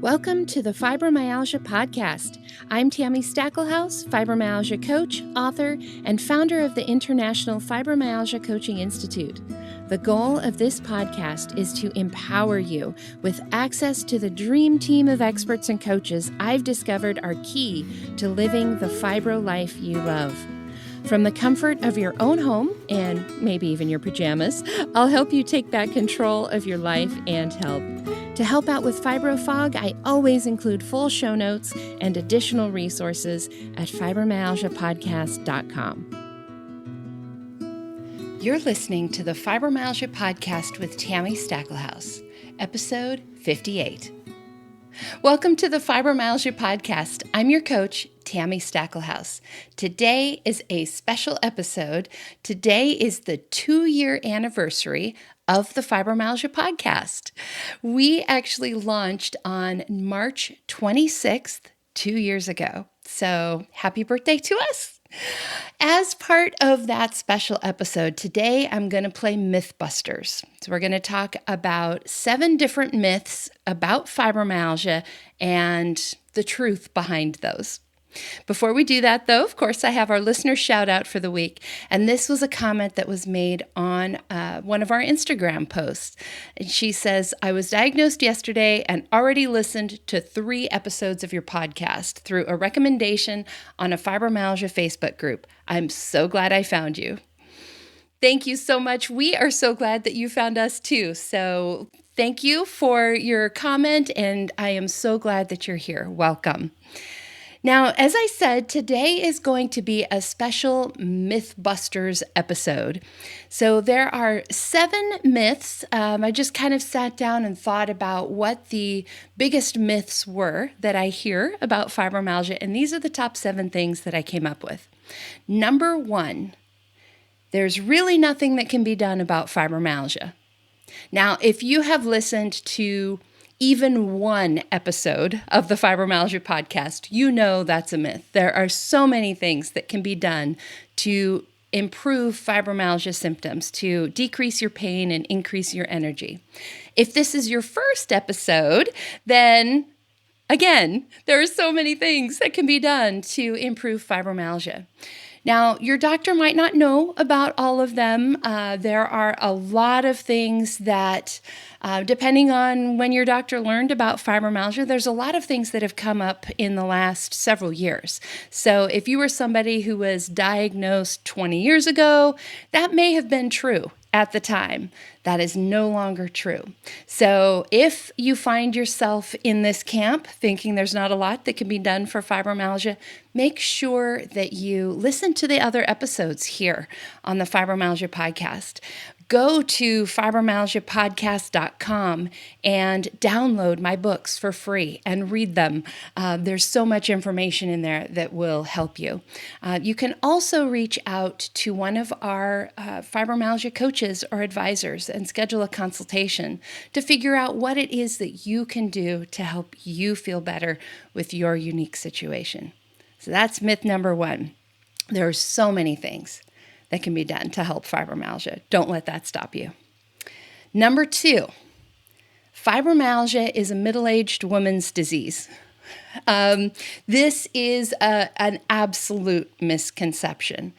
Welcome to the Fibromyalgia Podcast. I'm Tami, fibromyalgia coach, author, and founder of the International Fibromyalgia Coaching Institute. The goal of this podcast is to empower you with access to the dream team of experts and coaches I've discovered are key to living the fibro life you love. From the comfort of your own home, and maybe even your pajamas, I'll help you take back control of your life and health. To help out with FibroFog, I always include full show notes and additional resources at fibromyalgiapodcast.com. You're listening to the Fibromyalgia Podcast with Tami, episode 58. Welcome to the Fibromyalgia Podcast. I'm your coach, Tami. Today is a special episode. Today is the 2-year anniversary of the Fibromyalgia Podcast. We actually launched on March 26th, 2 years ago. So happy birthday to us. As part of that special episode, today I'm going to play Mythbusters. So we're going to talk about 7 different myths about fibromyalgia and the truth behind those. Before we do that, though, of course, I have our listener shout out for the week. And this was a comment that was made on one of our Instagram posts. And she says, I was diagnosed yesterday and already listened to 3 episodes of your podcast through a recommendation on a fibromyalgia Facebook group. I'm so glad I found you. Thank you so much. We are so glad that you found us too. So thank you for your comment, and I am so glad that you're here. Welcome. Now, as I said, today is going to be a special Mythbusters episode. So there are 7 myths. I just kind of sat down and thought about what the biggest myths were that I hear about fibromyalgia, and these are the top 7 things that I came up with. Number 1, there's really nothing that can be done about fibromyalgia. Now, if you have listened to even one episode of the Fibromyalgia Podcast, you know that's a myth. There are so many things that can be done to improve fibromyalgia symptoms, to decrease your pain and increase your energy. If this is your first episode, then again, there are so many things that can be done to improve fibromyalgia. Now, your doctor might not know about all of them. There are a lot of things that, depending on when your doctor learned about fibromyalgia, there's a lot of things that have come up in the last several years. So if you were somebody who was diagnosed 20 years ago, that may have been true at the time. That is no longer true. So if you find yourself in this camp thinking there's not a lot that can be done for fibromyalgia, make sure that you listen to the other episodes here on the Fibromyalgia Podcast. Go to fibromyalgiapodcast.com and download my books for free and read them. There's so much information in there that will help you. You can also reach out to one of our fibromyalgia coaches or advisors and schedule a consultation to figure out what it is that you can do to help you feel better with your unique situation. So that's myth number 1. There are so many things that can be done to help fibromyalgia. Don't let that stop you. Number 2, fibromyalgia is a middle-aged woman's disease. This is an absolute misconception.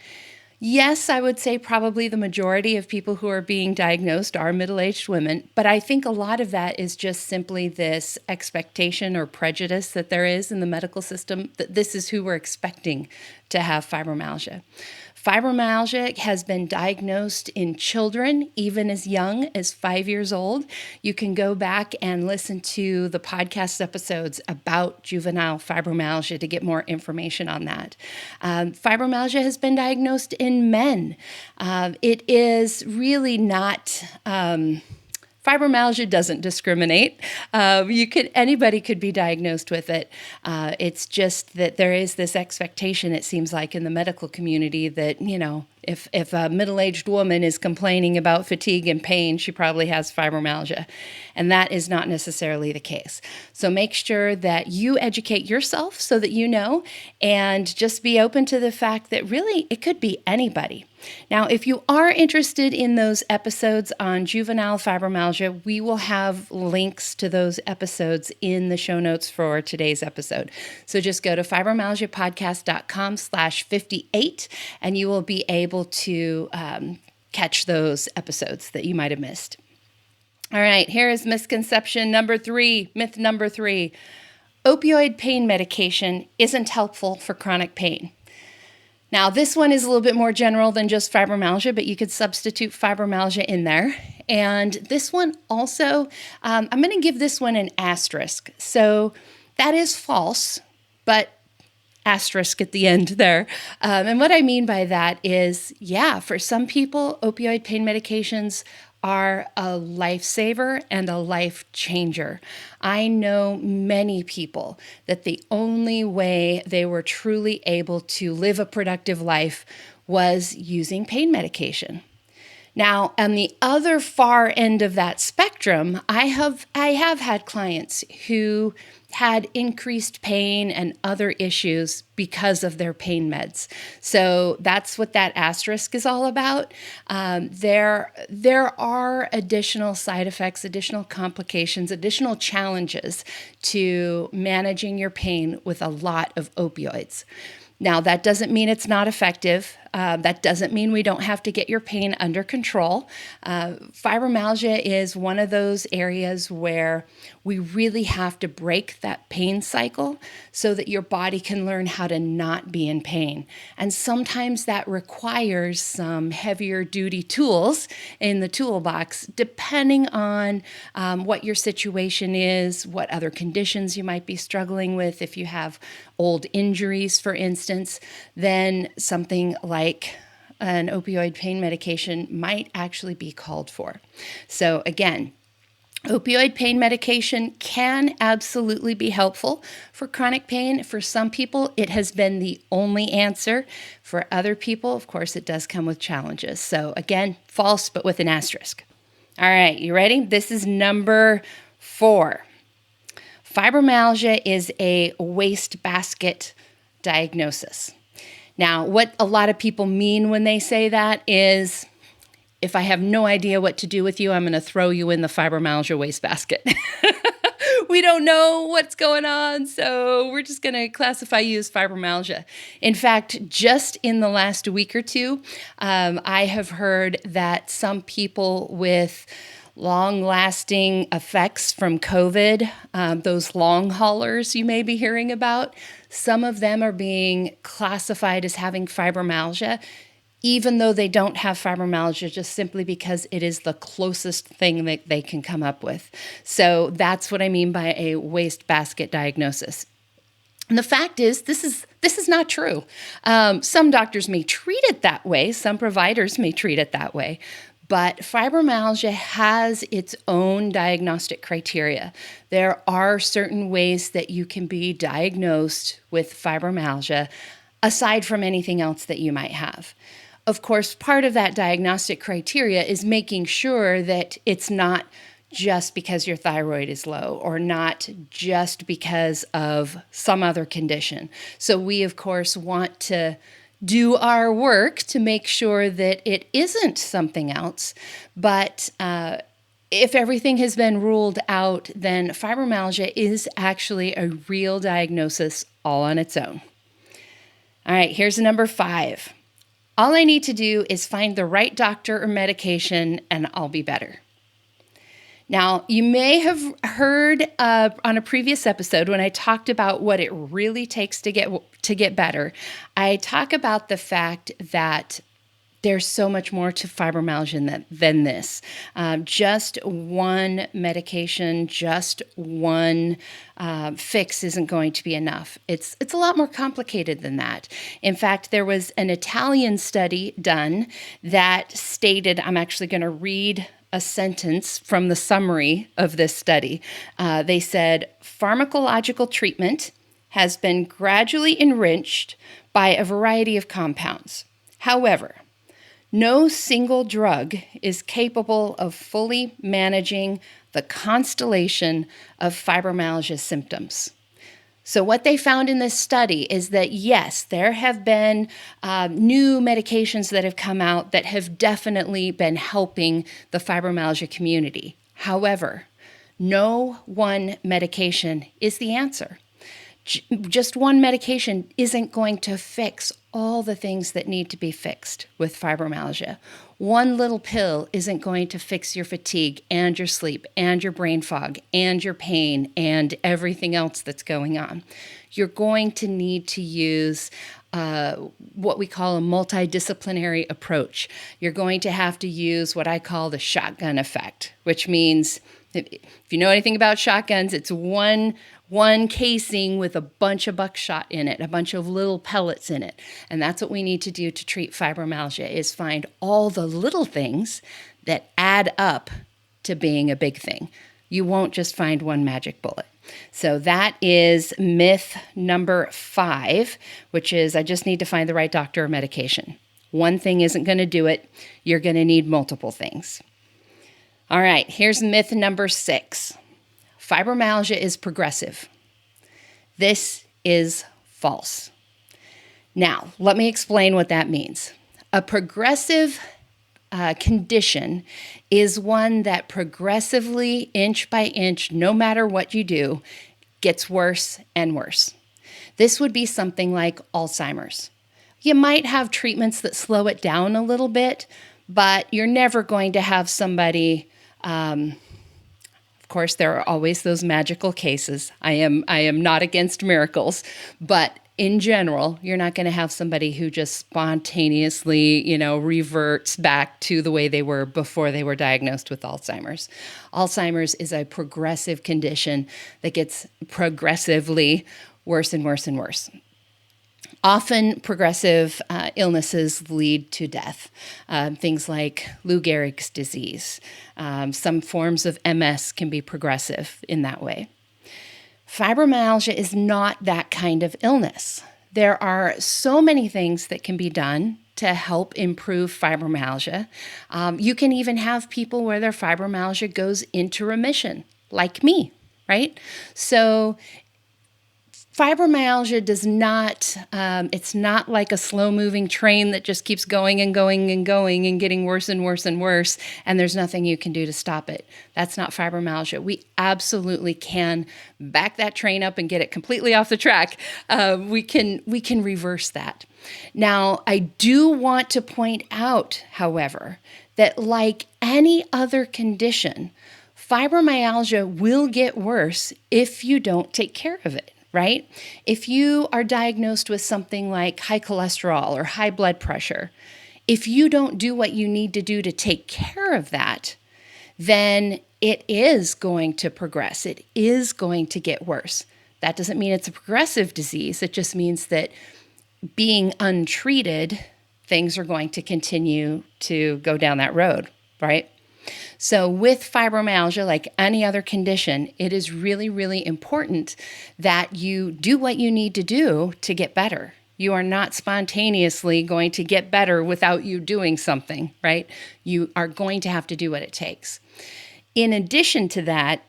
Yes, I would say probably the majority of people who are being diagnosed are middle-aged women, but I think a lot of that is just simply this expectation or prejudice that there is in the medical system that this is who we're expecting to have fibromyalgia. Fibromyalgia has been diagnosed in children even as young as 5 years old. You can go back and listen to the podcast episodes about juvenile fibromyalgia to get more information on that. Fibromyalgia has been diagnosed in men. It is really not... Fibromyalgia doesn't discriminate. Anybody could be diagnosed with it. It's just that there is this expectation, it seems like, in the medical community that, If a middle-aged woman is complaining about fatigue and pain, she probably has fibromyalgia. And that is not necessarily the case. So make sure that you educate yourself so that you know, and just be open to the fact that really it could be anybody. Now, if you are interested in those episodes on juvenile fibromyalgia, we will have links to those episodes in the show notes for today's episode. So just go to fibromyalgiapodcast.com/58 and you will be able to catch those episodes that you might have missed. All right, here is misconception number 3, myth number 3. Opioid pain medication isn't helpful for chronic pain. Now, this one is a little bit more general than just fibromyalgia, but you could substitute fibromyalgia in there. And this one also, I'm going to give this one an asterisk. So that is false, but asterisk at the end there. And what I mean by that is, yeah, for some people, opioid pain medications are a lifesaver and a life changer. I know many people that the only way they were truly able to live a productive life was using pain medication. Now, on the other far end of that spectrum, I have had clients who had increased pain and other issues because of their pain meds. So that's what that asterisk is all about. There are additional side effects, additional complications, additional challenges to managing your pain with a lot of opioids. Now, that doesn't mean it's not effective. That doesn't mean we don't have to get your pain under control. Fibromyalgia is one of those areas where we really have to break that pain cycle so that your body can learn how to not be in pain. And sometimes that requires some heavier duty tools in the toolbox, depending on what your situation is, what other conditions you might be struggling with. If you have old injuries, for instance, then something like an opioid pain medication might actually be called for. So again, opioid pain medication can absolutely be helpful for chronic pain. For some people, it has been the only answer. For other people, of course, it does come with challenges. So again, false, but with an asterisk. All right, you ready? This is number 4. Fibromyalgia is a wastebasket diagnosis. Now, what a lot of people mean when they say that is, if I have no idea what to do with you, I'm going to throw you in the fibromyalgia wastebasket. We don't know what's going on, so we're just going to classify you as fibromyalgia. In fact, just in the last week or two, I have heard that some people with long-lasting effects from COVID, those long haulers you may be hearing about, some of them are being classified as having fibromyalgia, even though they don't have fibromyalgia, just simply because it is the closest thing that they can come up with. So that's what I mean by a wastebasket diagnosis. And the fact is, this is not true. Some doctors may treat it that way. Some providers may treat it that way. But fibromyalgia has its own diagnostic criteria. There are certain ways that you can be diagnosed with fibromyalgia, aside from anything else that you might have. Of course, part of that diagnostic criteria is making sure that it's not just because your thyroid is low or not just because of some other condition. So we, of course, want to do our work to make sure that it isn't something else. But if everything has been ruled out, then fibromyalgia is actually a real diagnosis all on its own. All right, here's number 5. All I need to do is find the right doctor or medication and I'll be better. Now, you may have heard on a previous episode when I talked about what it really takes to get better, I talk about the fact that there's so much more to fibromyalgia than this. Just one medication, just one fix isn't going to be enough. It's a lot more complicated than that. In fact, there was an Italian study done that stated, I'm actually going to read a sentence from the summary of this study. They said, pharmacological treatment has been gradually enriched by a variety of compounds. However, No single drug is capable of fully managing the constellation of fibromyalgia symptoms. So what they found in this study is that, yes, there have been new medications that have come out that have definitely been helping the fibromyalgia community. However, no one medication is the answer. Just one medication isn't going to fix all the things that need to be fixed with fibromyalgia. One little pill isn't going to fix your fatigue and your sleep and your brain fog and your pain and everything else that's going on. You're going to need to use what we call a multidisciplinary approach. You're going to have to use what I call the shotgun effect, which means if you know anything about shotguns, it's one casing with a bunch of buckshot in it, a bunch of little pellets in it. And that's what we need to do to treat fibromyalgia, is find all the little things that add up to being a big thing. You won't just find one magic bullet. So that is myth number 5, which is I just need to find the right doctor or medication. One thing isn't going to do it. You're going to need multiple things. All right, here's myth number 6. Fibromyalgia is progressive. This is false. Now, let me explain what that means. A progressive condition is one that progressively, inch by inch, no matter what you do, gets worse and worse. This would be something like Alzheimer's. You might have treatments that slow it down a little bit, but you're never going to have somebody. Of course, there are always those magical cases. I am not against miracles, but in general, you're not going to have somebody who just spontaneously, reverts back to the way they were before they were diagnosed with Alzheimer's. Alzheimer's is a progressive condition that gets progressively worse and worse and worse. Often progressive illnesses lead to death. Things like Lou Gehrig's disease. Some forms of MS can be progressive in that way. Fibromyalgia is not that kind of illness. There are so many things that can be done to help improve fibromyalgia. You can even have people where their fibromyalgia goes into remission, like me, right? So fibromyalgia does not, it's not like a slow-moving train that just keeps going and going and going and getting worse and worse and worse, and there's nothing you can do to stop it. That's not fibromyalgia. We absolutely can back that train up and get it completely off the track. We can reverse that. Now, I do want to point out, however, that like any other condition, fibromyalgia will get worse if you don't take care of it. Right? If you are diagnosed with something like high cholesterol or high blood pressure, if you don't do what you need to do to take care of that, then it is going to progress. It is going to get worse. That doesn't mean it's a progressive disease. It just means that being untreated, things are going to continue to go down that road, right? So with fibromyalgia, like any other condition, it is really, really important that you do what you need to do to get better. You are not spontaneously going to get better without you doing something, right? You are going to have to do what it takes. In addition to that,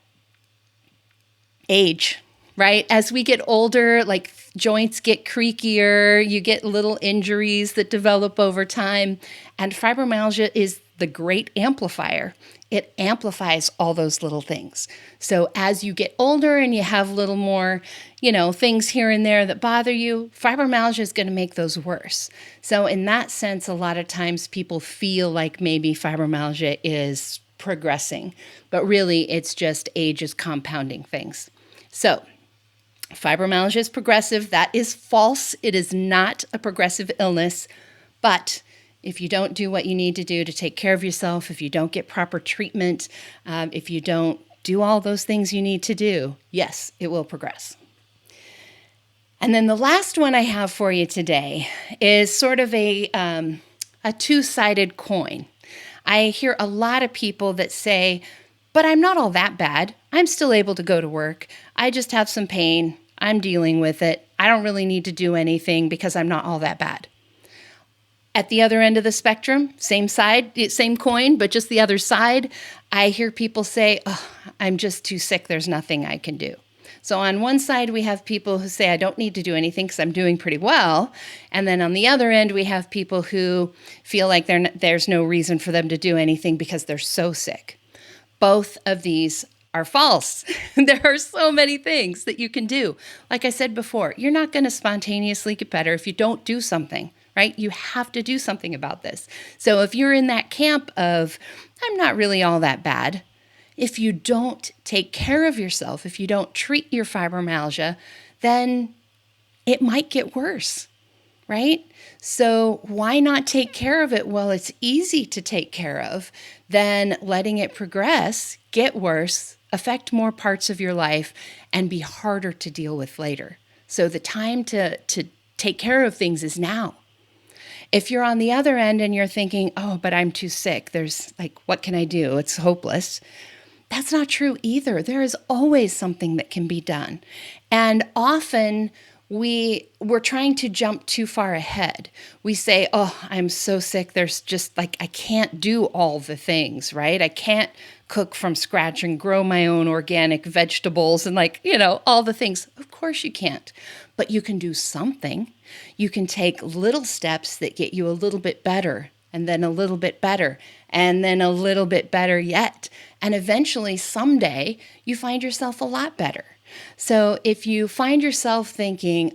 age, right? As we get older, like joints get creakier, you get little injuries that develop over time, and fibromyalgia is the great amplifier. It amplifies all those little things. So as you get older and you have a little more, things here and there that bother you, fibromyalgia is going to make those worse. So in that sense, a lot of times people feel like maybe fibromyalgia is progressing, but really it's just age is compounding things. So fibromyalgia is progressive. That is false. It is not a progressive illness, but if you don't do what you need to do to take care of yourself, if you don't get proper treatment, if you don't do all those things you need to do, yes, it will progress. And then the last one I have for you today is sort of a two-sided coin. I hear a lot of people that say, but I'm not all that bad. I'm still able to go to work. I just have some pain. I'm dealing with it. I don't really need to do anything because I'm not all that bad. At the other end of the spectrum, same side, same coin, but just the other side, I hear people say, oh, I'm just too sick. There's nothing I can do. So on one side, we have people who say, I don't need to do anything because I'm doing pretty well. And then on the other end, we have people who feel like there's no reason for them to do anything because they're so sick. Both of these are false. There are so many things that you can do. Like I said before, you're not going to spontaneously get better if you don't do something, right? You have to do something about this. So if you're in that camp of, I'm not really all that bad, if you don't take care of yourself, if you don't treat your fibromyalgia, then it might get worse, right? So why not take care of it? Well, it's easy to take care of than letting it progress, get worse, affect more parts of your life, and be harder to deal with later. So the time to take care of things is now. If you're on the other end and you're thinking, oh, but I'm too sick, there's like, what can I do? It's hopeless. That's not true either. There is always something that can be done. And often we're trying to jump too far ahead. We say, oh, I'm so sick. There's just like, I can't do all the things, right? I can't cook from scratch and grow my own organic vegetables and all the things. Of course you can't, but you can do something. You can take little steps that get you a little bit better, and then a little bit better, and then a little bit better yet. And eventually, someday, you find yourself a lot better. So if you find yourself thinking,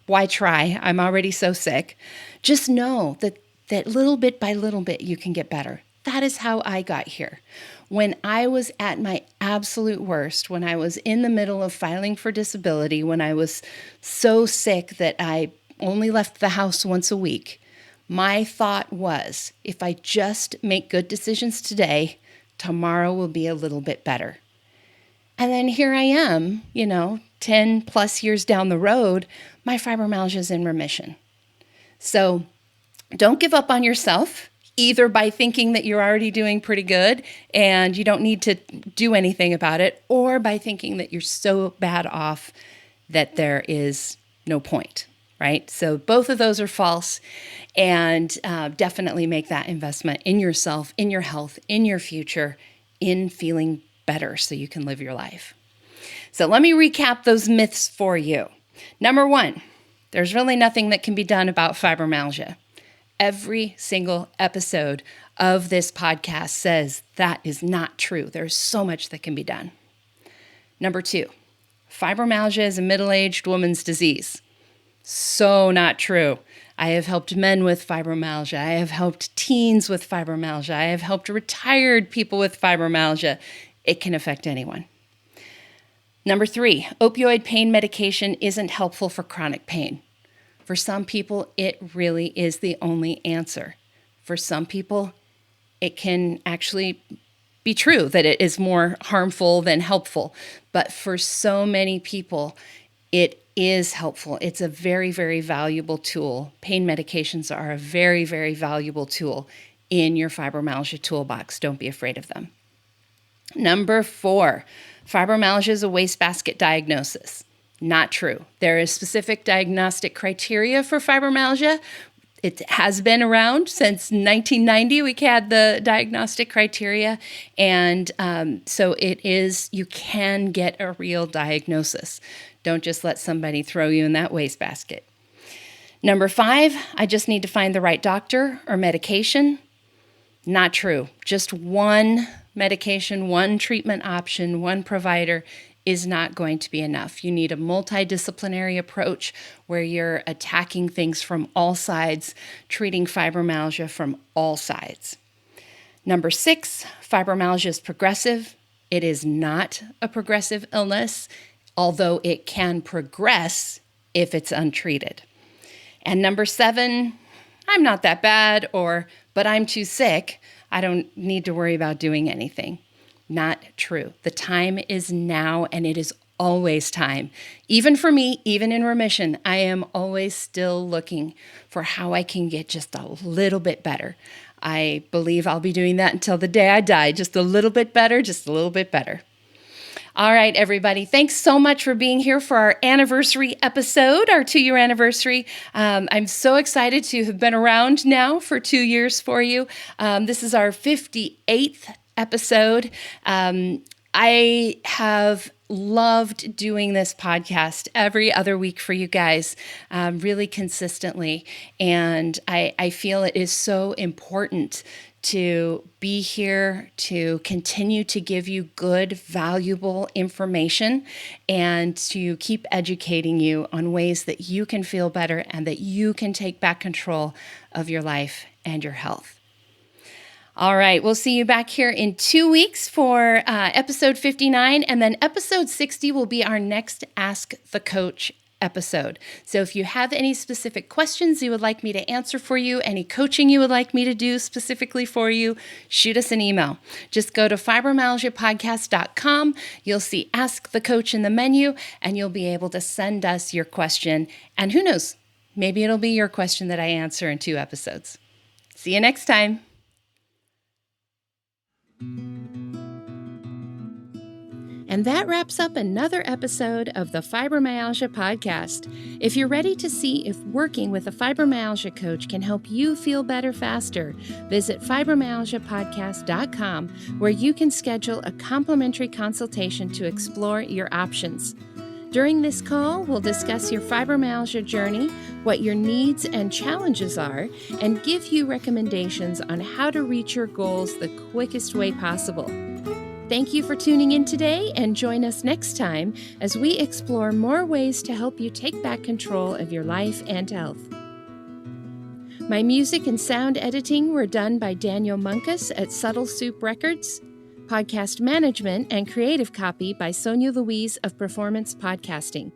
why try? I'm already so sick. Just know that little bit by little bit, you can get better. That is how I got here. When I was at my absolute worst, when I was in the middle of filing for disability, when I was so sick that I only left the house once a week, my thought was, if I just make good decisions today, tomorrow will be a little bit better. And then here I am, 10 plus years down the road, my fibromyalgia is in remission. So don't give up on yourself, either by thinking that you're already doing pretty good and you don't need to do anything about it, or by thinking that you're so bad off that there is no point, right? So both of those are false, and definitely make that investment in yourself, in your health, in your future, in feeling better so you can live your life. So let me recap those myths for you. Number one, there's really nothing that can be done about fibromyalgia. Every single episode of this podcast says that is not true. There's so much that can be done. Number two, fibromyalgia is a middle-aged woman's disease. So not true. I have helped men with fibromyalgia. I have helped teens with fibromyalgia. I have helped retired people with fibromyalgia. It can affect anyone. Number three, opioid pain medication isn't helpful for chronic pain. For some people, it really is the only answer. For some people, it can actually be true that it is more harmful than helpful. But for so many people, it is helpful. It's a very, very valuable tool. Pain medications are a very, very valuable tool in your fibromyalgia toolbox. Don't be afraid of them. Number four, fibromyalgia is a wastebasket diagnosis. Not true. There is specific diagnostic criteria for fibromyalgia. It has been around since 1990. We had the diagnostic criteria. And so you can get a real diagnosis. Don't just let somebody throw you in that wastebasket. Number five, I just need to find the right doctor or medication. Not true. Just one medication, one treatment option, one provider is not going to be enough. You need a multidisciplinary approach where you're attacking things from all sides, treating fibromyalgia from all sides. Number six, fibromyalgia is progressive. It is not a progressive illness, although it can progress if it's untreated. And number seven, I'm not that bad, but I'm too sick. I don't need to worry about doing anything. Not true. The time is now, and it is always time. Even for me, even in remission, I am always still looking for how I can get just a little bit better. I believe I'll be doing that until the day I die. Just a little bit better, just a little bit better. All right, everybody. Thanks so much for being here for our anniversary episode, our 2-year anniversary. I'm so excited to have been around now for 2 years for you. This is our 58th episode. I have loved doing this podcast every other week for you guys, really consistently. And I feel it is so important to be here to continue to give you good, valuable information and to keep educating you on ways that you can feel better and that you can take back control of your life and your health. All right, we'll see you back here in 2 weeks for episode 59, and then episode 60 will be our next Ask the Coach episode. So if you have any specific questions you would like me to answer for you, any coaching you would like me to do specifically for you, shoot us an email. Just go to fibromyalgiapodcast.com. You'll see Ask the Coach in the menu, and you'll be able to send us your question. And who knows, maybe it'll be your question that I answer in 2 episodes. See you next time. And that wraps up another episode of the Fibromyalgia Podcast. If you're ready to see if working with a fibromyalgia coach can help you feel better faster, visit fibromyalgiapodcast.com, where you can schedule a complimentary consultation to explore your options. During this call, we'll discuss your fibromyalgia journey, what your needs and challenges are, and give you recommendations on how to reach your goals the quickest way possible. Thank you for tuning in today, and join us next time as we explore more ways to help you take back control of your life and health. My music and sound editing were done by Daniel Munkus at Subtle Soup Records. Podcast management and creative copy by Sonia Louise of Performance Podcasting.